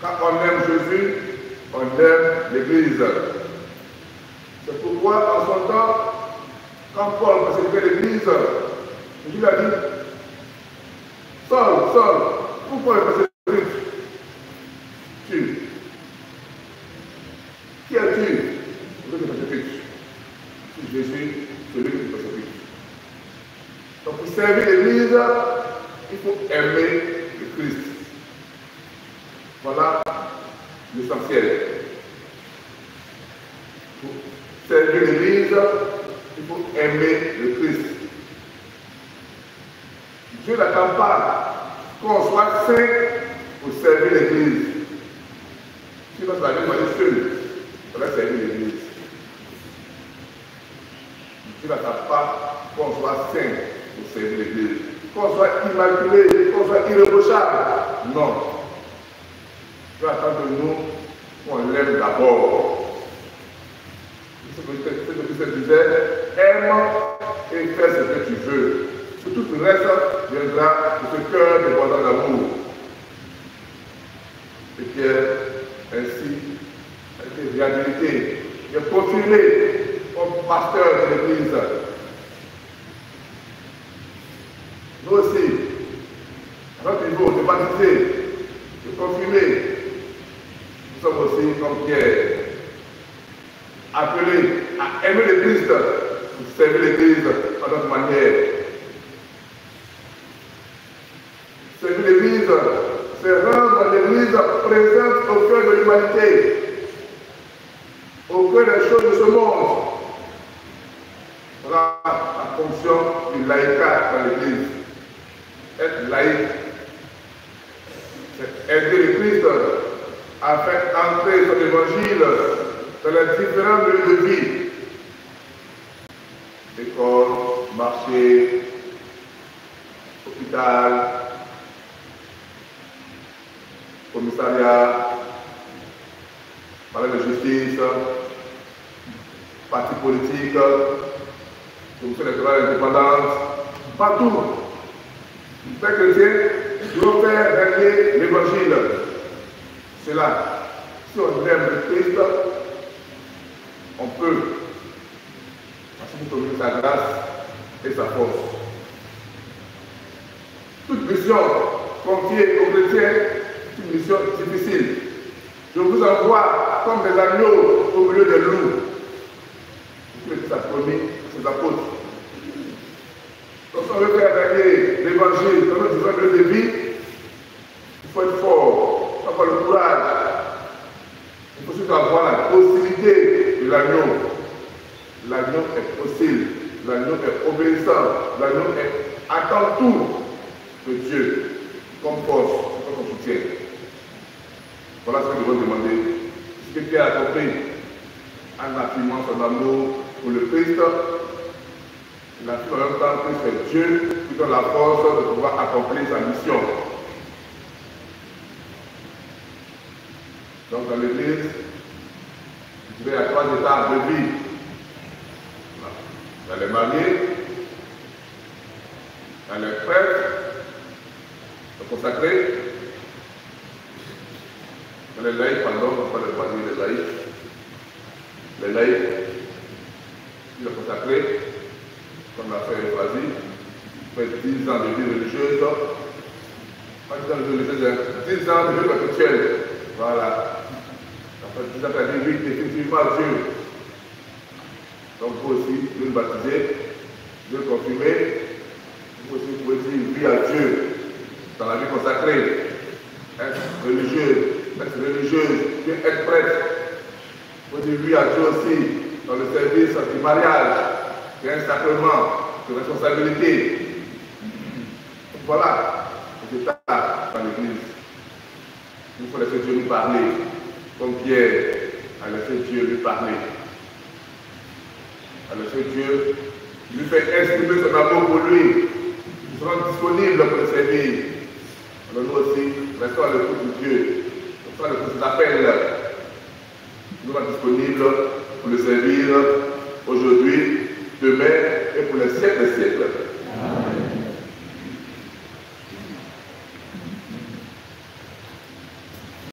Quand on aime Jésus, on aime l'Église. C'est pourquoi, en son temps, quand Paul persécutait l'Église, Jésus lui a dit, Saul, Saul, pourquoi le persécutes? Tu. Qui es-tu? Celui qui persécute. C'est Jésus, celui qui persécute. Donc pour servir l'Église, il faut aimer le Christ. Voilà l'essentiel. Pour servir l'Église, il faut aimer le Christ. Dieu n'attend pas qu'on soit saint pour servir l'Église. Sinon, ça va être seul. On va servir l'Église. Dieu n'attend pas qu'on soit saint pour servir l'Église. Qu'on soit immaculé, qu'on soit irréprochable. Non. Dieu attend de nous qu'on l'aime d'abord. Ce que Christ disait, aime et fais ce que tu veux. Tout le reste viendra de ce cœur débordant d'amour. Et Pierre, ainsi, avec des réhabilités, est confirmé comme pasteur de l'Église. Nous aussi, à notre niveau, de baptiser, de confirmer, nous sommes aussi comme Pierre, appelés à aimer l'Église, pour servir l'Église à notre manière. Servir l'Église, c'est rendre l'Église présente au cœur de l'humanité, au cœur des choses de ce monde. Voilà la fonction du laïcat dans l'Église. Être laïque, c'est aider le Christ à faire entrer son évangile dans les différents lieux de vie. École, marché, hôpital, commissariat, palais de justice, parti politique, commission électorale indépendante, partout. Les chrétiens doivent faire régner l'évangile. C'est là, si on aime le Christ, on peut, parce qu'il communique sa grâce et sa force. Toute mission confiée aux chrétiens, c'est une mission difficile. Je vous envoie comme des agneaux au milieu des loups. Christ a promis à ses apôtres. Donc, si on veut faire régner l'évangile dans notre différents lieux de vie, il faut être fort, il faut avoir le courage. Il faut surtout avoir la docilité de l'agneau. L'agneau est docile, l'agneau est obéissant, l'agneau attend tout de Dieu comme force, comme soutien. Voilà ce que nous devons demander. Ce que Pierre a compris en affirmant son amour pour le Christ, il affirme en même temps que c'est Dieu qui donne la force de pouvoir accomplir sa mission. Donc dans l'Église, il y a 3 étapes de vie. Il y a les mariés, il y a les prêtres, les consacrés, il y a les laïcs, pardon, on va pas les laïcs. Les laïcs, les consacrés, comme l'a fait Éphrasie, fait 10 ans de vie religieuse, pas 10 ans de vie religieuse, 10 ans de vie spirituelle. Voilà. Ça fait 10 ans qu'elle dit oui, définitivement Dieu. Donc vous aussi, vous le baptiser, vous le confirmer, vous aussi pouvez dire oui à Dieu dans la vie consacrée, être religieuse, être prêtre. Vous dire oui à Dieu aussi dans le service du mariage, qui est un sacrement de responsabilité. Voilà les étapes dans l'Église. Il faut laisser Dieu nous parler, comme Pierre a laissé Dieu lui parler. A laissé Dieu lui faire exprimer son amour pour lui. Nous serons disponibles pour le servir. Alors nous aussi, restons à l'écoute de Dieu. Restons à l'écoute de l'appel. Nous sommes disponibles pour le servir aujourd'hui, demain et pour les siècles des siècles.